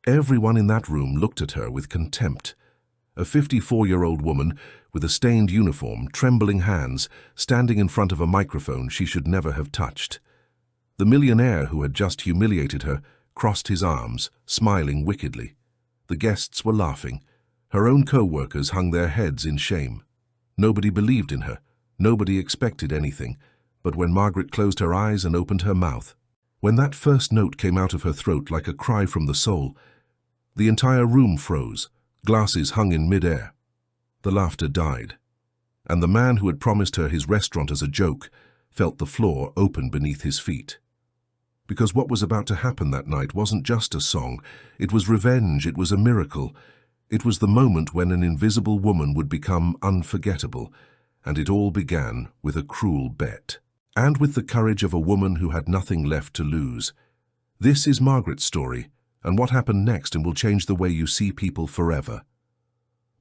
Everyone in that room looked at her with contempt. A 54-year-old woman with a stained uniform, trembling hands, standing in front of a microphone she should never have touched. The millionaire who had just humiliated her crossed his arms, smiling wickedly. The guests were laughing. Her own co-workers hung their heads in shame. Nobody believed in her. Nobody expected anything. But when Margaret closed her eyes and opened her mouth, when that first note came out of her throat like a cry from the soul, the entire room froze. Glasses hung in mid-air. The laughter died. And the man who had promised her his restaurant as a joke felt the floor open beneath his feet. Because what was about to happen that night wasn't just a song. It was revenge. It was a miracle. It was the moment when an invisible woman would become unforgettable. And it all began with a cruel bet. And with the courage of a woman who had nothing left to lose. This is Margaret's story, and what happened next and will change the way you see people forever.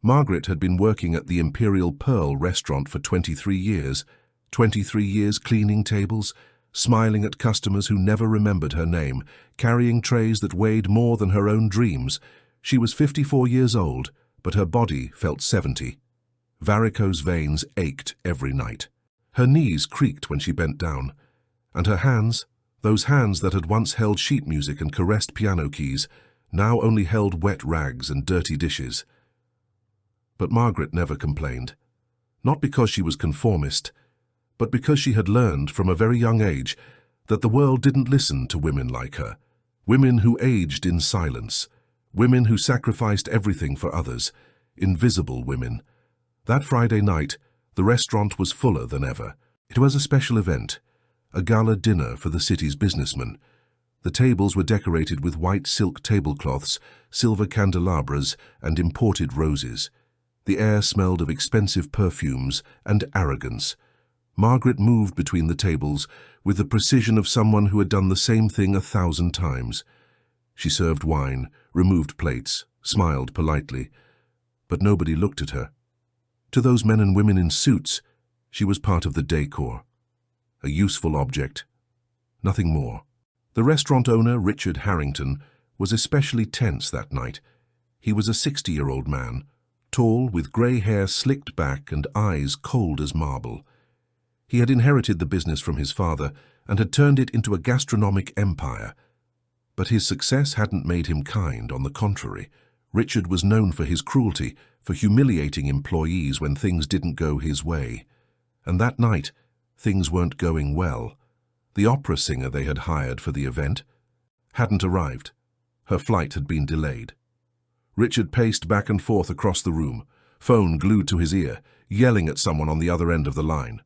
Margaret had been working at the Imperial Pearl restaurant for 23 years. 23 years cleaning tables, smiling at customers who never remembered her name, carrying trays that weighed more than her own dreams. She was 54 years old, but her body felt 70. Varicose veins ached every night. Her knees creaked when she bent down, and her hands, those hands that had once held sheet music and caressed piano keys, now only held wet rags and dirty dishes. But Margaret never complained, not because she was conformist, but because she had learned from a very young age that the world didn't listen to women like her, women who aged in silence, women who sacrificed everything for others, invisible women. That Friday night, the restaurant was fuller than ever. It was a special event, a gala dinner for the city's businessmen. The tables were decorated with white silk tablecloths, silver candelabras, and imported roses. The air smelled of expensive perfumes and arrogance. Margaret moved between the tables with the precision of someone who had done the same thing 1,000 times. She served wine, removed plates, smiled politely, but nobody looked at her. To those men and women in suits, she was part of the decor, a useful object, nothing more. The restaurant owner, Richard Harrington, was especially tense that night. He was a 60-year-old man, tall, with grey hair slicked back and eyes cold as marble. He had inherited the business from his father and had turned it into a gastronomic empire. But his success hadn't made him kind, on the contrary. Richard was known for his cruelty, for humiliating employees when things didn't go his way. And that night, things weren't going well. The opera singer they had hired for the event hadn't arrived. Her flight had been delayed. Richard paced back and forth across the room, phone glued to his ear, yelling at someone on the other end of the line.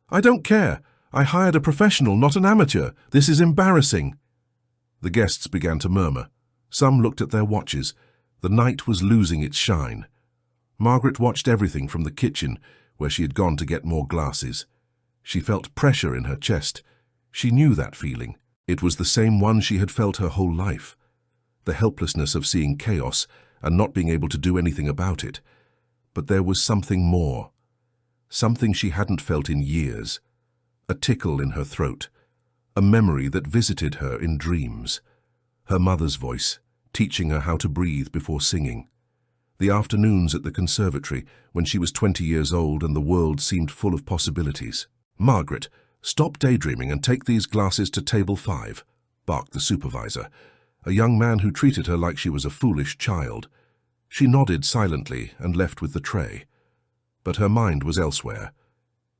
"I don't care. I hired a professional, not an amateur. This is embarrassing." The guests began to murmur. Some looked at their watches. The night was losing its shine. Margaret watched everything from the kitchen, where she had gone to get more glasses. She felt pressure in her chest. She knew that feeling. It was the same one she had felt her whole life. The helplessness of seeing chaos and not being able to do anything about it. But there was something more. Something she hadn't felt in years. A tickle in her throat. A memory that visited her in dreams. Her mother's voice, teaching her how to breathe before singing. The afternoons at the conservatory when she was 20 years old and the world seemed full of possibilities. "Margaret, stop daydreaming and take these glasses to table 5, barked the supervisor, a young man who treated her like she was a foolish child. She nodded silently and left with the tray. But her mind was elsewhere.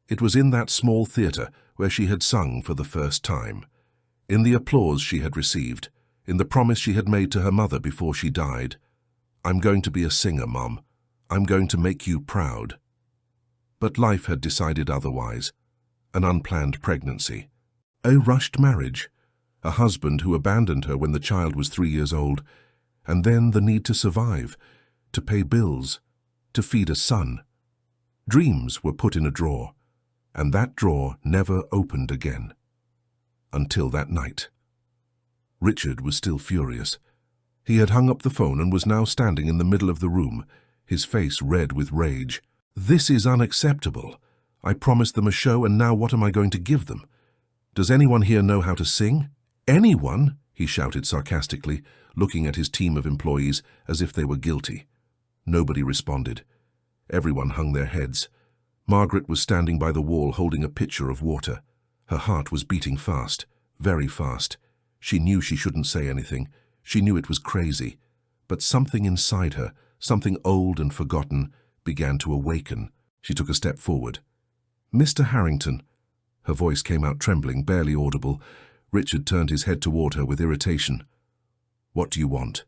It was in that small theatre where she had sung for the first time, in the applause she had received, in the promise she had made to her mother before she died. "I'm going to be a singer, Mum. I'm going to make you proud." But life had decided otherwise. An unplanned pregnancy. A rushed marriage. A husband who abandoned her when the child was 3 years old. And then the need to survive, to pay bills, to feed a son. Dreams were put in a drawer, and that drawer never opened again. Until that night. Richard was still furious. He had hung up the phone and was now standing in the middle of the room, his face red with rage. "This is unacceptable. I promised them a show, and now what am I going to give them? Does anyone here know how to sing? Anyone?" he shouted sarcastically, looking at his team of employees as if they were guilty. Nobody responded. Everyone hung their heads. Margaret was standing by the wall holding a pitcher of water. Her heart was beating fast, very fast. She knew she shouldn't say anything. She knew it was crazy. But something inside her, something old and forgotten, began to awaken. She took a step forward. "Mr. Harrington." Her voice came out trembling, barely audible. Richard turned his head toward her with irritation. "What do you want?"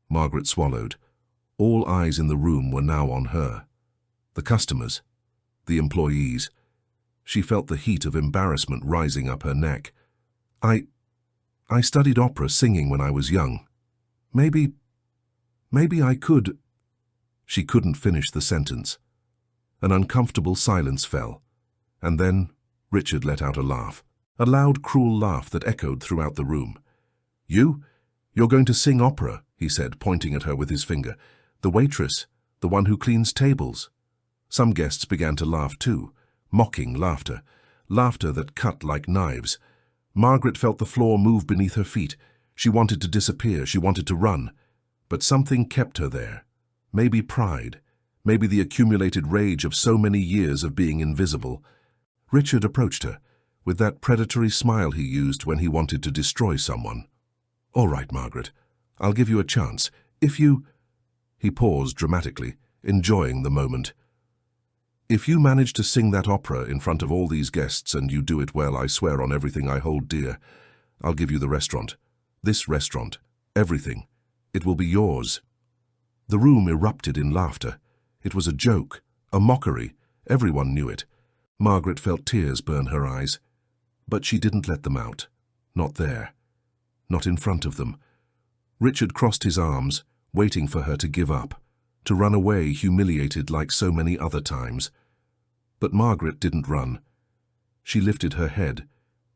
Margaret swallowed. All eyes in the room were now on her. The customers, the employees. She felt the heat of embarrassment rising up her neck. I studied opera singing when I was young. Maybe I could." She couldn't finish the sentence. An uncomfortable silence fell, and then Richard let out a laugh. A loud, cruel laugh that echoed throughout the room. You're going to sing opera," he said, pointing at her with his finger. "The waitress, the one who cleans tables." Some guests began to laugh too, mocking laughter, laughter that cut like knives. Margaret felt the floor move beneath her feet. She wanted to disappear, she wanted to run. But something kept her there. Maybe pride, maybe the accumulated rage of so many years of being invisible. Richard approached her, with that predatory smile he used when he wanted to destroy someone. "All right, Margaret, I'll give you a chance. If you—" He paused dramatically, enjoying the moment. "If you manage to sing that opera in front of all these guests and you do it well, I swear on everything I hold dear, I'll give you the restaurant. This restaurant. Everything. It will be yours." The room erupted in laughter. It was a joke, a mockery. Everyone knew it. Margaret felt tears burn her eyes. But she didn't let them out. Not there. Not in front of them. Richard crossed his arms, waiting for her to give up, to run away humiliated like so many other times. But Margaret didn't run. She lifted her head.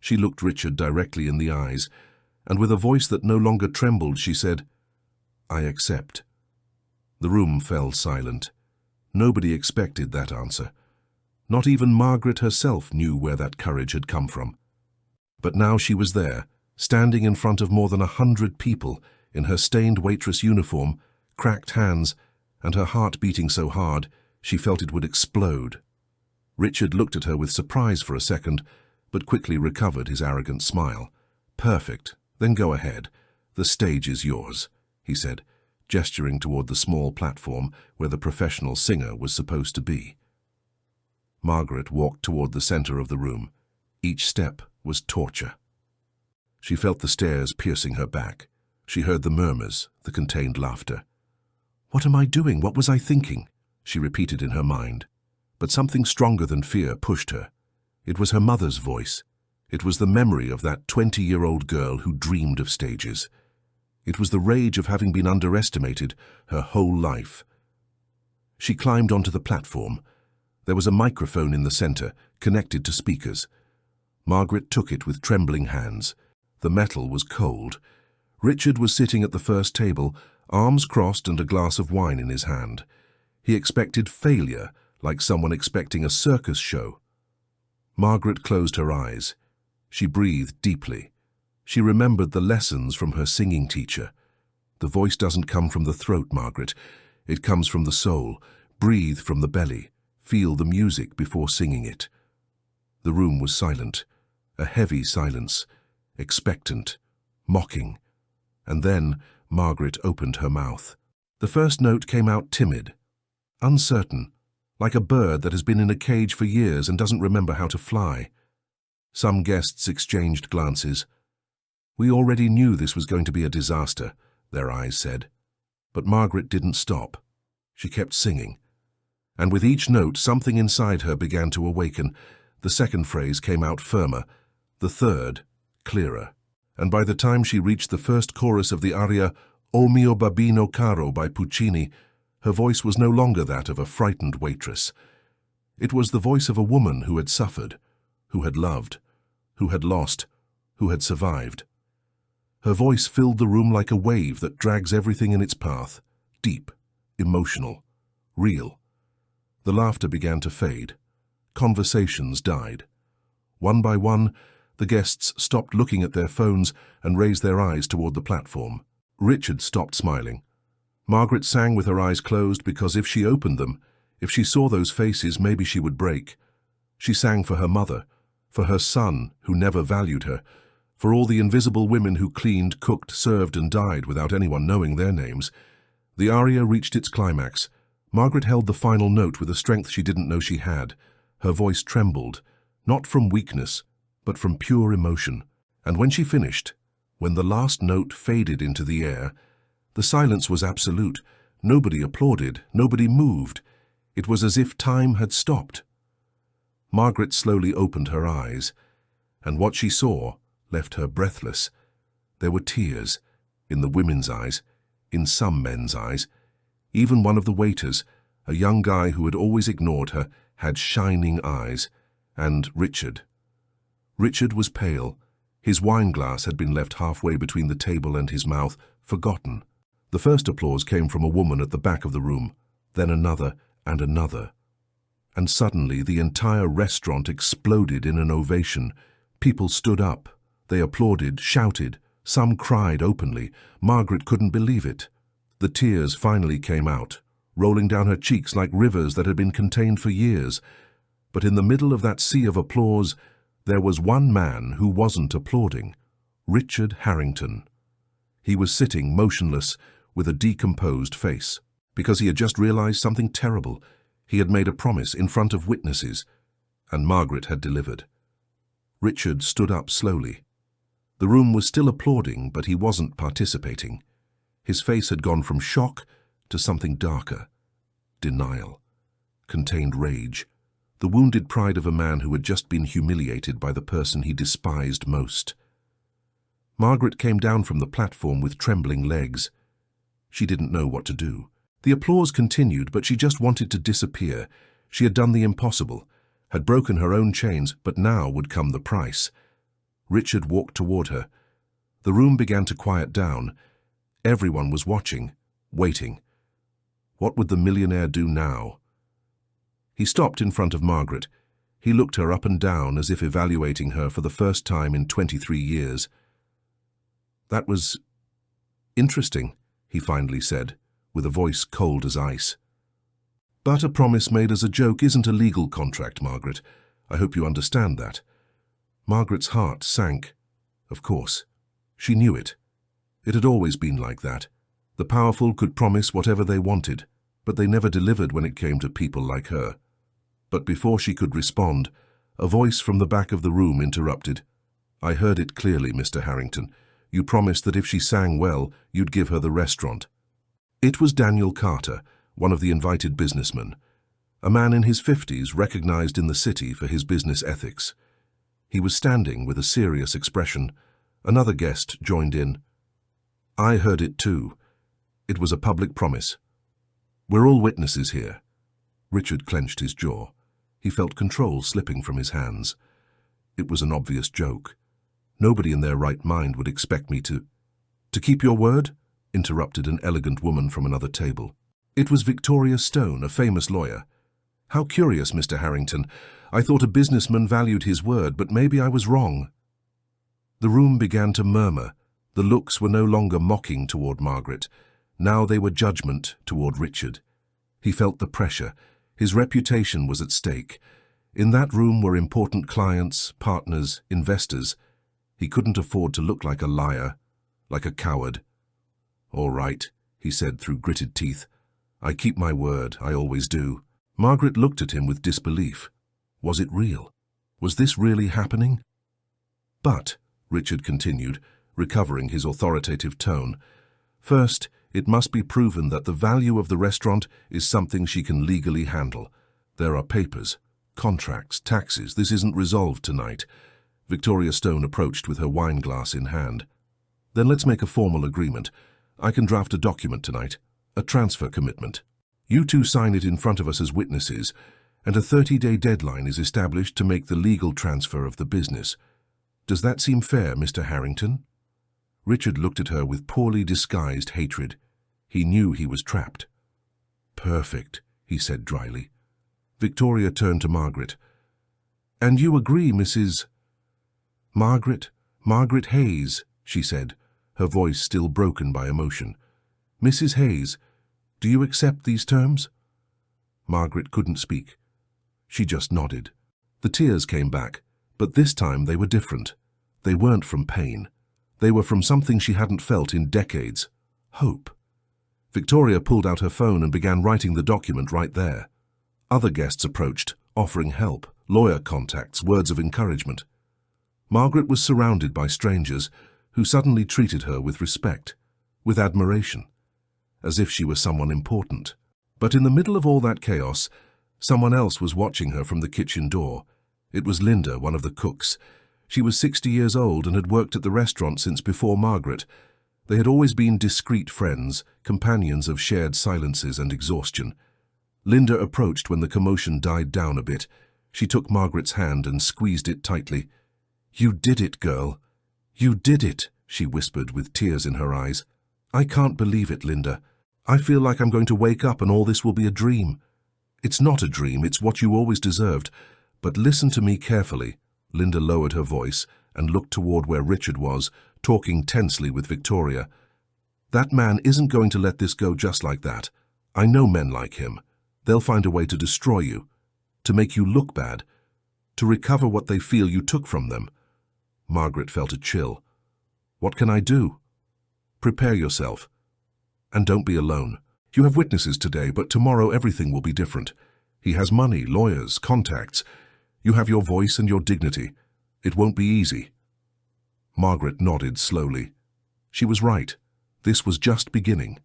She looked Richard directly in the eyes, and with a voice that no longer trembled, she said, "I accept." The room fell silent. Nobody expected that answer. Not even Margaret herself knew where that courage had come from. But now she was there, standing in front of more than 100 people, in her stained waitress uniform, cracked hands, and her heart beating so hard she felt it would explode. Richard looked at her with surprise for a second, but quickly recovered his arrogant smile. "Perfect. Then go ahead. The stage is yours," he said, gesturing toward the small platform where the professional singer was supposed to be. Margaret walked toward the center of the room. Each step was torture. She felt the stares piercing her back. She heard the murmurs, the contained laughter. "What am I doing? What was I thinking?" she repeated in her mind. But something stronger than fear pushed her. It was her mother's voice. It was the memory of that 20-year-old girl who dreamed of stages. It was the rage of having been underestimated her whole life. She climbed onto the platform. There was a microphone in the center, connected to speakers. Margaret took it with trembling hands. The metal was cold. Richard was sitting at the first table, arms crossed and a glass of wine in his hand. He expected failure, like someone expecting a circus show. Margaret closed her eyes. She breathed deeply. She remembered the lessons from her singing teacher. "The voice doesn't come from the throat, Margaret. It comes from the soul. Breathe from the belly. Feel the music before singing it." The room was silent, a heavy silence, expectant, mocking. And then Margaret opened her mouth. The first note came out timid, uncertain, like a bird that has been in a cage for years and doesn't remember how to fly. Some guests exchanged glances. "We already knew this was going to be a disaster," their eyes said. But Margaret didn't stop. She kept singing. And with each note, something inside her began to awaken. The second phrase came out firmer, the third clearer. And by the time she reached the first chorus of the aria O mio babbino caro by Puccini, her voice was no longer that of a frightened waitress. It was the voice of a woman who had suffered, who had loved, who had lost, who had survived. Her voice filled the room like a wave that drags everything in its path, deep, emotional, real. The laughter began to fade. Conversations died. One by one, the guests stopped looking at their phones and raised their eyes toward the platform. Richard stopped smiling. Margaret sang with her eyes closed because if she opened them, if she saw those faces, maybe she would break. She sang for her mother, for her son who never valued her, for all the invisible women who cleaned, cooked, served and died without anyone knowing their names. The aria reached its climax. Margaret held the final note with a strength she didn't know she had. Her voice trembled, not from weakness, but from pure emotion. And when she finished, when the last note faded into the air, the silence was absolute. Nobody applauded, nobody moved. It was as if time had stopped. Margaret slowly opened her eyes, and what she saw left her breathless. There were tears, in the women's eyes, in some men's eyes. Even one of the waiters, a young guy who had always ignored her, had shining eyes. And Richard. Richard was pale. His wineglass had been left halfway between the table and his mouth, forgotten. The first applause came from a woman at the back of the room, then another and another. And suddenly the entire restaurant exploded in an ovation. People stood up. They applauded, shouted. Some cried openly. Margaret couldn't believe it. The tears finally came out, rolling down her cheeks like rivers that had been contained for years. But in the middle of that sea of applause, there was one man who wasn't applauding. Richard Harrington. He was sitting motionless with a decomposed face, because he had just realized something terrible. He had made a promise in front of witnesses, and Margaret had delivered. Richard stood up slowly. The room was still applauding, but he wasn't participating. His face had gone from shock to something darker. Denial. Contained rage. The wounded pride of a man who had just been humiliated by the person he despised most. Margaret came down from the platform with trembling legs. She didn't know what to do. The applause continued, but she just wanted to disappear. She had done the impossible, had broken her own chains, but now would come the price. Richard walked toward her. The room began to quiet down. Everyone was watching, waiting. What would the millionaire do now? He stopped in front of Margaret. He looked her up and down as if evaluating her for the first time in 23 years. "That was interesting," he finally said, with a voice cold as ice. "But a promise made as a joke isn't a legal contract, Margaret. I hope you understand that." Margaret's heart sank. Of course. She knew it. It had always been like that. The powerful could promise whatever they wanted, but they never delivered when it came to people like her. But before she could respond, a voice from the back of the room interrupted. "I heard it clearly, Mr. Harrington. You promised that if she sang well, you'd give her the restaurant." It was Daniel Carter, one of the invited businessmen, a man in his 50s recognized in the city for his business ethics. He was standing with a serious expression. Another guest joined in. "I heard it too. It was a public promise. We're all witnesses here." Richard clenched his jaw. He felt control slipping from his hands. It was an obvious joke. Nobody in their right mind would expect me to keep your word?" interrupted an elegant woman from another table. It was Victoria Stone, a famous lawyer. "How curious, Mr. Harrington. I thought a businessman valued his word, but maybe I was wrong." The room began to murmur. The looks were no longer mocking toward Margaret. Now they were judgment toward Richard. He felt the pressure. His reputation was at stake. In that room were important clients, partners, investors. He couldn't afford to look like a liar, like a coward. "All right," he said through gritted teeth. "I keep my word, I always do." Margaret looked at him with disbelief. Was it real? Was this really happening? "But," Richard continued, recovering his authoritative tone, "first, it must be proven that the value of the restaurant is something she can legally handle. There are papers, contracts, taxes. This isn't resolved tonight." Victoria Stone approached with her wineglass in hand. "Then let's make a formal agreement. I can draft a document tonight, a transfer commitment. You two sign it in front of us as witnesses, and a 30-day deadline is established to make the legal transfer of the business. Does that seem fair, Mr. Harrington?" Richard looked at her with poorly disguised hatred. He knew he was trapped. "Perfect," he said dryly. Victoria turned to Margaret. "And you agree, Mrs. Margaret Hayes," she said. her voice still broken by emotion. "Mrs. Hayes, do you accept these terms?" Margaret couldn't speak. She just nodded. The tears came back, but this time they were different. They weren't from pain. They were from something she hadn't felt in decades. Hope. Victoria pulled out her phone and began writing the document right there. Other guests approached, offering help, lawyer contacts, words of encouragement. Margaret was surrounded by strangers who suddenly treated her with respect, with admiration, as if she were someone important. But in the middle of all that chaos, someone else was watching her from the kitchen door. It was Linda, one of the cooks. She was 60 years old and had worked at the restaurant since before Margaret. They had always been discreet friends, companions of shared silences and exhaustion. Linda approached when the commotion died down a bit. She took Margaret's hand and squeezed it tightly. "You did it, girl. You did it," she whispered with tears in her eyes. "I can't believe it, Linda. I feel like I'm going to wake up and all this will be a dream." "It's not a dream, it's what you always deserved. But listen to me carefully." Linda lowered her voice and looked toward where Richard was, talking tensely with Victoria. "That man isn't going to let this go just like that. I know men like him. They'll find a way to destroy you, to make you look bad, to recover what they feel you took from them." Margaret felt a chill. "What can I do?" "Prepare yourself. And don't be alone. You have witnesses today, but tomorrow everything will be different. He has money, lawyers, contacts. You have your voice and your dignity. It won't be easy." Margaret nodded slowly. She was right. This was just beginning.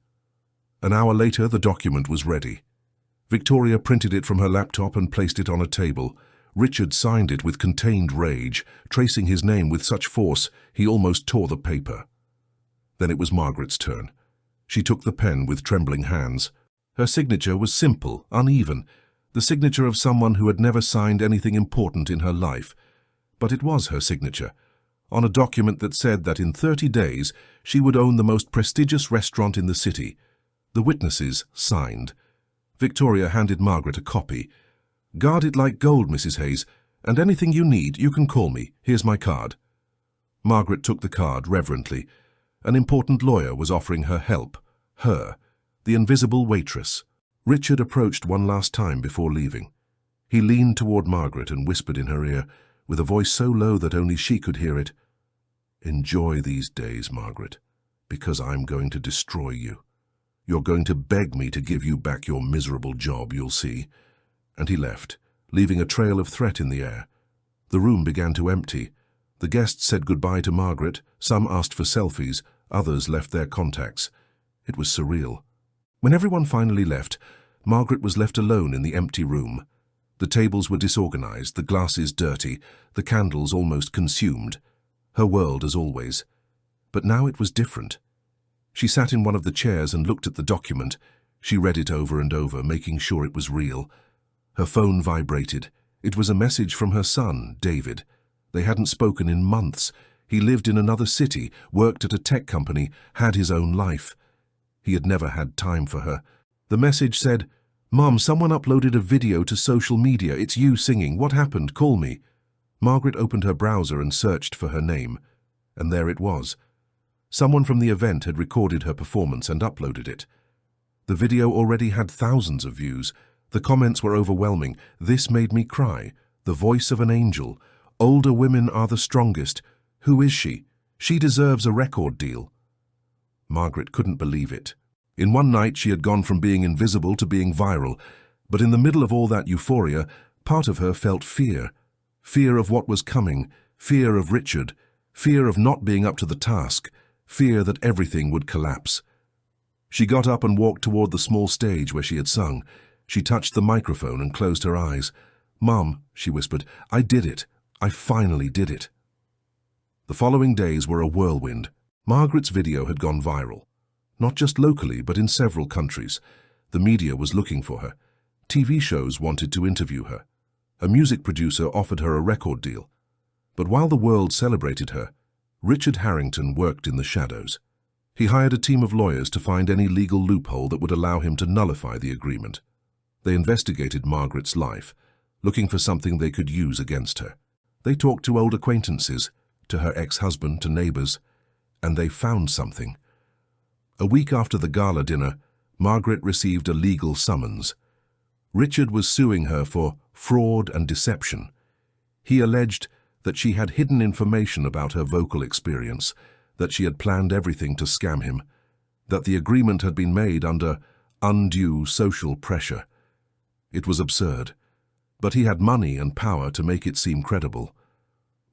An hour later, the document was ready. Victoria printed it from her laptop and placed it on a table. Richard signed it with contained rage, tracing his name with such force he almost tore the paper. Then it was Margaret's turn. She took the pen with trembling hands. Her signature was simple, uneven, the signature of someone who had never signed anything important in her life. But it was her signature, on a document that said that in 30 days she would own the most prestigious restaurant in the city. The witnesses signed. Victoria handed Margaret a copy. "Guard it like gold, Mrs. Hayes, and anything you need, you can call me. Here's my card." Margaret took the card reverently. An important lawyer was offering her help. Her, the invisible waitress. Richard approached one last time before leaving. He leaned toward Margaret and whispered in her ear, with a voice so low that only she could hear it, "Enjoy these days, Margaret, because I'm going to destroy you. You're going to beg me to give you back your miserable job, you'll see." And he left, leaving a trail of threat in the air. The room began to empty. The guests said goodbye to Margaret, some asked for selfies, others left their contacts. It was surreal. When everyone finally left, Margaret was left alone in the empty room. The tables were disorganized, the glasses dirty, the candles almost consumed. Her world as always. But now it was different. She sat in one of the chairs and looked at the document. She read it over and over, making sure it was real. Her phone vibrated. It was a message from her son, David. They hadn't spoken in months. He lived in another city, worked at a tech company, had his own life. He had never had time for her. The message said, "Mom, someone uploaded a video to social media. It's you singing. What happened? Call me." Margaret opened her browser and searched for her name. And there it was. Someone from the event had recorded her performance and uploaded it. The video already had thousands of views. The comments were overwhelming. "This made me cry. The voice of an angel. Older women are the strongest. Who is she? She deserves a record deal." Margaret couldn't believe it. In one night she had gone from being invisible to being viral, but in the middle of all that euphoria, part of her felt fear. Fear of what was coming, fear of Richard, fear of not being up to the task, fear that everything would collapse. She got up and walked toward the small stage where she had sung. She touched the microphone and closed her eyes. "Mom," she whispered, "I did it. I finally did it." The following days were a whirlwind. Margaret's video had gone viral. Not just locally, but in several countries. The media was looking for her. TV shows wanted to interview her. A music producer offered her a record deal. But while the world celebrated her, Richard Harrington worked in the shadows. He hired a team of lawyers to find any legal loophole that would allow him to nullify the agreement. They investigated Margaret's life, looking for something they could use against her. They talked to old acquaintances, to her ex-husband, to neighbors. And they found something. A week after the gala dinner, Margaret received a legal summons. Richard was suing her for fraud and deception. He alleged that she had hidden information about her vocal experience, that she had planned everything to scam him, that the agreement had been made under undue social pressure. It was absurd, but he had money and power to make it seem credible.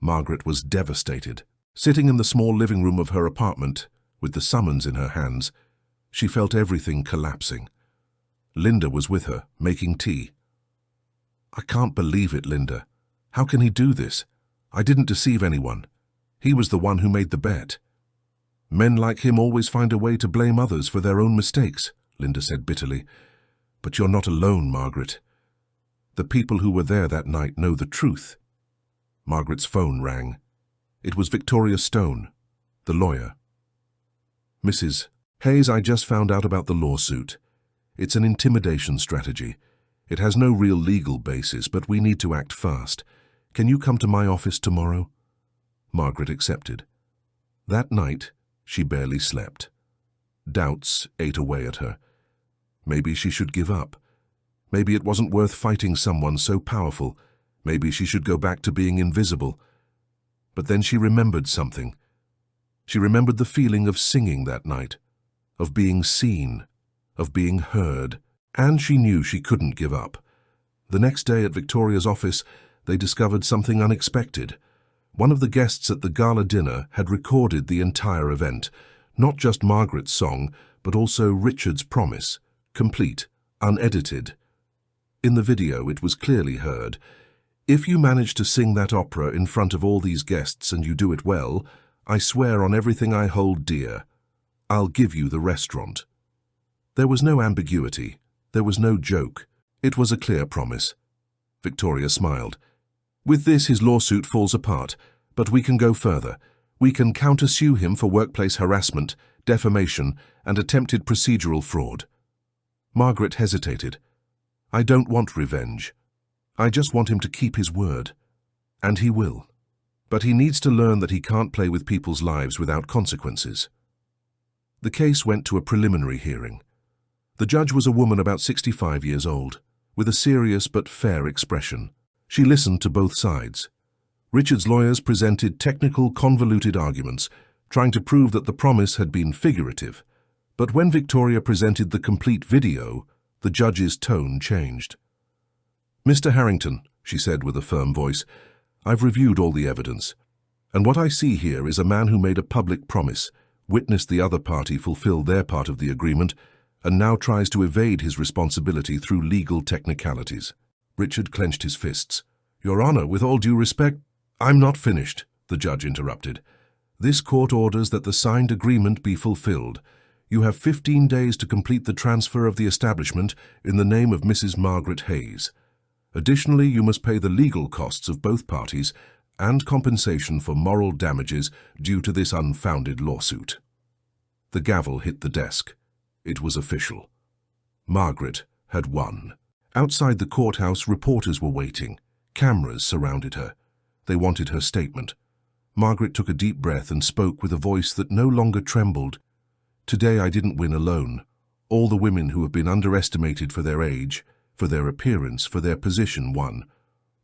Margaret was devastated. Sitting in the small living room of her apartment, with the summons in her hands, she felt everything collapsing. Linda was with her, making tea. "I can't believe it, Linda. How can he do this? I didn't deceive anyone. He was the one who made the bet." "Men like him always find a way to blame others for their own mistakes," Linda said bitterly. "But you're not alone, Margaret. The people who were there that night know the truth." Margaret's phone rang. It was Victoria Stone, the lawyer. "Mrs. Hayes, I just found out about the lawsuit. It's an intimidation strategy. It has no real legal basis, but we need to act fast. Can you come to my office tomorrow?" Margaret accepted. That night, she barely slept. Doubts ate away at her. Maybe she should give up. Maybe it wasn't worth fighting someone so powerful. Maybe she should go back to being invisible. But then she remembered something. She remembered the feeling of singing that night, of being seen, of being heard, and she knew she couldn't give up. The next day at Victoria's office, they discovered something unexpected. One of the guests at the gala dinner had recorded the entire event, not just Margaret's song, but also Richard's promise, complete, unedited. In the video, it was clearly heard. "If you manage to sing that opera in front of all these guests and you do it well, I swear on everything I hold dear, I'll give you the restaurant." There was no ambiguity. There was no joke. It was a clear promise. Victoria smiled. "With this, his lawsuit falls apart, but we can go further. We can countersue him for workplace harassment, defamation, and attempted procedural fraud." Margaret hesitated. "I don't want revenge. I just want him to keep his word. And he will. But he needs to learn that he can't play with people's lives without consequences." The case went to a preliminary hearing. The judge was a woman about 65 years old, with a serious but fair expression. She listened to both sides. Richard's lawyers presented technical, convoluted arguments, trying to prove that the promise had been figurative. But when Victoria presented the complete video, the judge's tone changed. "Mr. Harrington," she said with a firm voice, "I've reviewed all the evidence, and what I see here is a man who made a public promise, witnessed the other party fulfill their part of the agreement, and now tries to evade his responsibility through legal technicalities." Richard clenched his fists. "Your Honor, with all due respect—" "I'm not finished," the judge interrupted. "This court orders that the signed agreement be fulfilled. You have 15 days to complete the transfer of the establishment in the name of Mrs. Margaret Hayes. Additionally, you must pay the legal costs of both parties and compensation for moral damages due to this unfounded lawsuit." The gavel hit the desk. It was official. Margaret had won. Outside the courthouse, reporters were waiting. Cameras surrounded her. They wanted her statement. Margaret took a deep breath and spoke with a voice that no longer trembled. "Today I didn't win alone. All the women who have been underestimated for their age, for their appearance, for their position won.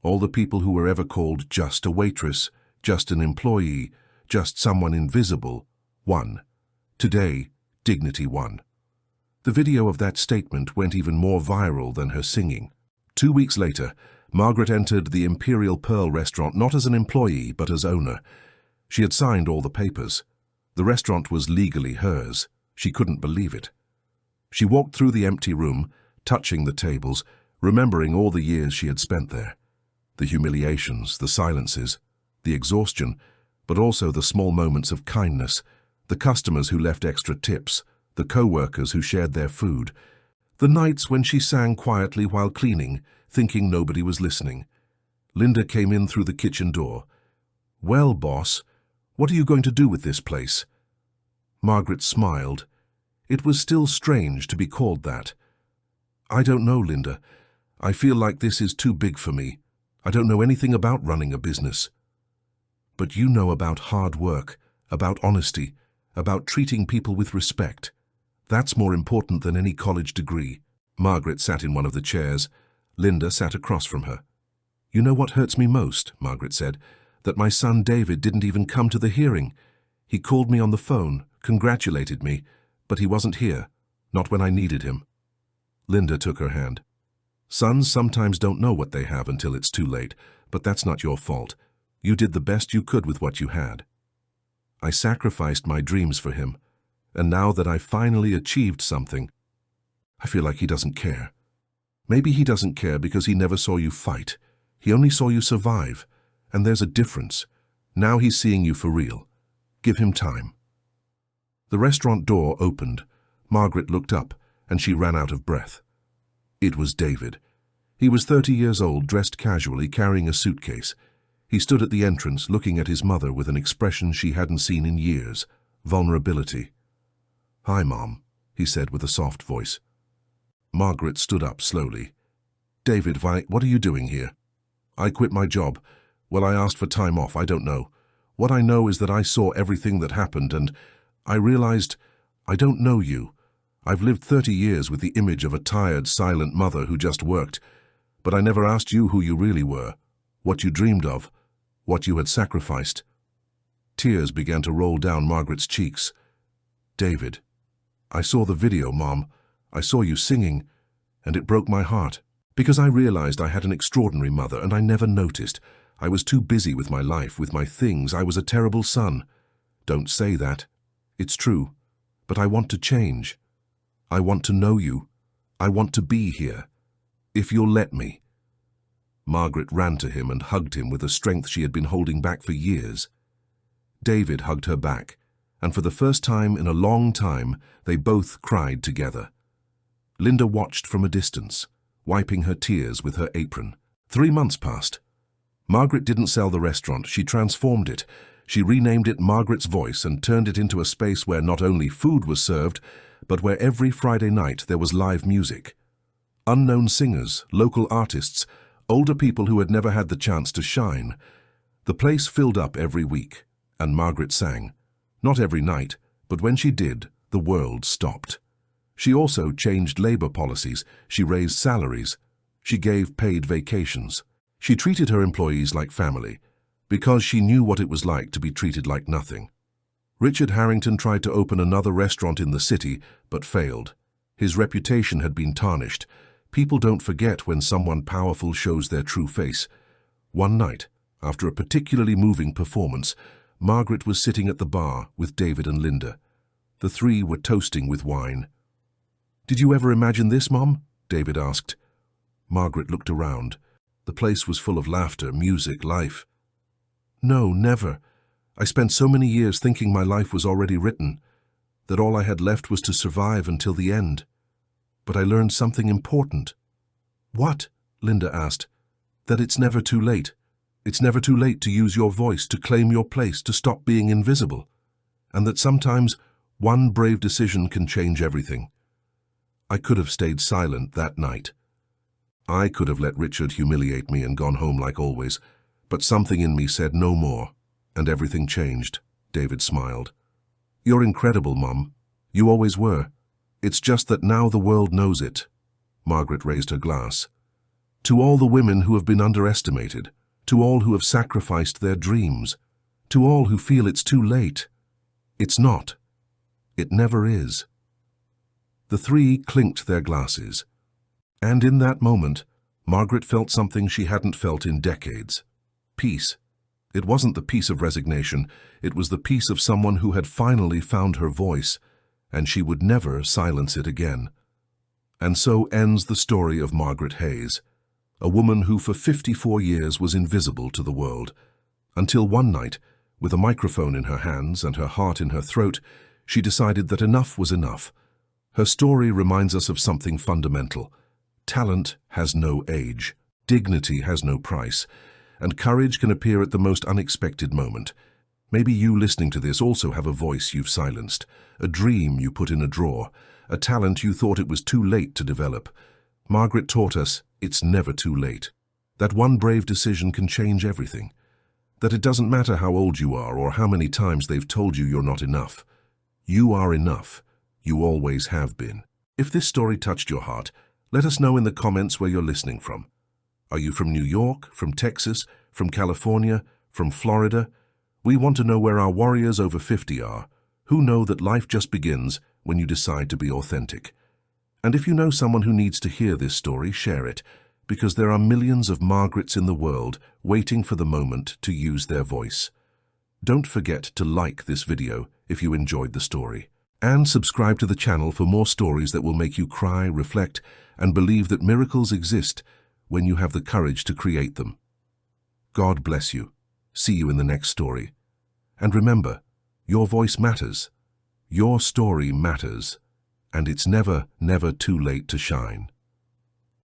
All the people who were ever called just a waitress, just an employee, just someone invisible, won. Today, dignity won." The video of that statement went even more viral than her singing. 2 weeks later, Margaret entered the Imperial Pearl restaurant not as an employee, but as owner. She had signed all the papers. The restaurant was legally hers. She couldn't believe it. She walked through the empty room, touching the tables, remembering all the years she had spent there. The humiliations, the silences, the exhaustion, but also the small moments of kindness, the customers who left extra tips, the co-workers who shared their food, the nights when she sang quietly while cleaning, thinking nobody was listening. Linda came in through the kitchen door. "Well, boss, what are you going to do with this place?" Margaret smiled. It was still strange to be called that. "I don't know, Linda. I feel like this is too big for me. I don't know anything about running a business." "But you know about hard work, about honesty, about treating people with respect. That's more important than any college degree. Margaret sat in one of the chairs. Linda sat across from her. You know what hurts me most, Margaret said, that my son David didn't even come to the hearing. He called me on the phone, congratulated me, but he wasn't here, not when I needed him. Linda took her hand. Sons sometimes don't know what they have until it's too late, but that's not your fault. You did the best you could with what you had. I sacrificed my dreams for him, and now that I finally achieved something, I feel like he doesn't care. Maybe he doesn't care because he never saw you fight. He only saw you survive, and there's a difference. Now he's seeing you for real. Give him time. The restaurant door opened. Margaret looked up, and she ran out of breath. It was David. He was 30 years old, dressed casually, carrying a suitcase. He stood at the entrance, looking at his mother with an expression she hadn't seen in years, vulnerability. "Hi, Mom," he said with a soft voice. Margaret stood up slowly. "David, what are you doing here?" "I quit my job. Well, I asked for time off, I don't know. What I know is that I saw everything that happened, and I realized I don't know you. I've lived 30 years with the image of a tired, silent mother who just worked, but I never asked you who you really were, what you dreamed of, what you had sacrificed." Tears began to roll down Margaret's cheeks. "David, I saw the video, Mom. I saw you singing, and it broke my heart. Because I realized I had an extraordinary mother, and I never noticed. I was too busy with my life, with my things. I was a terrible son." "Don't say that. It's true. But I want to change. I want to know you. I want to be here. If you'll let me." Margaret ran to him and hugged him with a strength she had been holding back for years. David hugged her back, and for the first time in a long time, they both cried together. Linda watched from a distance, wiping her tears with her apron. 3 months passed. Margaret didn't sell the restaurant, she transformed it. She renamed it Margaret's Voice and turned it into a space where not only food was served, but where every Friday night there was live music. Unknown singers, local artists, older people who had never had the chance to shine. The place filled up every week, and Margaret sang. Not every night, but when she did, the world stopped. She also changed labor policies, she raised salaries, she gave paid vacations. She treated her employees like family, because she knew what it was like to be treated like nothing. Richard Harrington tried to open another restaurant in the city, but failed. His reputation had been tarnished. People don't forget when someone powerful shows their true face. One night, after a particularly moving performance, Margaret was sitting at the bar with David and Linda. The three were toasting with wine. "Did you ever imagine this, Mom?" David asked. Margaret looked around. The place was full of laughter, music, life. "No, never. I spent so many years thinking my life was already written, that all I had left was to survive until the end. But I learned something important." "What?" Linda asked. "That it's never too late. It's never too late to use your voice, to claim your place, to stop being invisible. And that sometimes one brave decision can change everything." I could have stayed silent that night. I could have let Richard humiliate me and gone home like always, but something in me said no more, and everything changed. David smiled. "You're incredible, Mom. You always were. It's just that now the world knows it." Margaret raised her glass. "To all the women who have been underestimated, to all who have sacrificed their dreams, to all who feel it's too late. It's not. It never is." The three clinked their glasses. And in that moment, Margaret felt something she hadn't felt in decades. Peace. It wasn't the peace of resignation, it was the peace of someone who had finally found her voice, and she would never silence it again. And so ends the story of Margaret Hayes, a woman who for 54 years was invisible to the world, until one night, with a microphone in her hands and her heart in her throat, she decided that enough was enough. Her story reminds us of something fundamental. Talent has no age, dignity has no price, and courage can appear at the most unexpected moment. Maybe you listening to this also have a voice you've silenced, a dream you put in a drawer, a talent you thought it was too late to develop. Margaret taught us it's never too late, that one brave decision can change everything, that it doesn't matter how old you are or how many times they've told you you're not enough. You are enough. You always have been. If this story touched your heart, let us know in the comments where you're listening from. Are you from New York, from Texas, from California, from Florida? We want to know where our warriors over 50 are, who know that life just begins when you decide to be authentic. And if you know someone who needs to hear this story, share it, because there are millions of Margarets in the world waiting for the moment to use their voice. Don't forget to like this video if you enjoyed the story, and subscribe to the channel for more stories that will make you cry, reflect, and believe that miracles exist when you have the courage to create them. God bless you. See you in the next story. And remember, your voice matters. Your story matters. And it's never, never too late to shine.